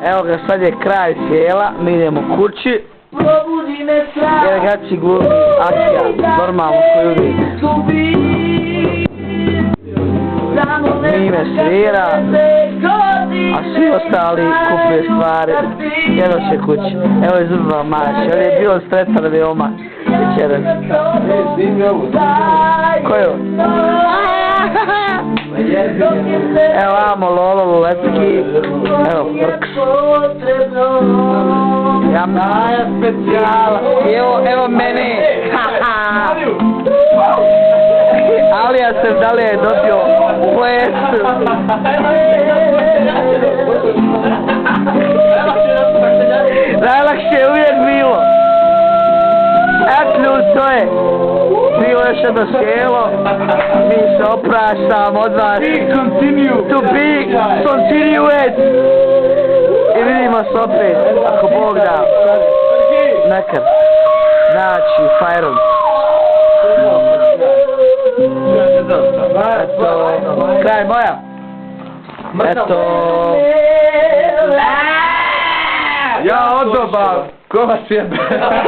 Evo ga, sad je kraj sjela, mi idemo kući. Jer ga će glumi akcija, normalno koju uvijek. Mime svira, a svi ostali kupuju stvari, jedno će kući. Evo je Zuba Maš, on je bio sretan veoma večeras. Ko je on? Evo amo Lolo Letki, evo Prks. Jamnaja specijala, evo mene. Alija se dalje je dobio ples. Najlakše je uvijek bilo. Eto ljudi, to je bilo još jedno sjelo. Mi se opraštamo od vas. To be continued. I vidimo se opet, ako Bog da. Nekad. Znači, Fajron. Eto, kraj moja. Eto. Ja odobav, ko vas jebe?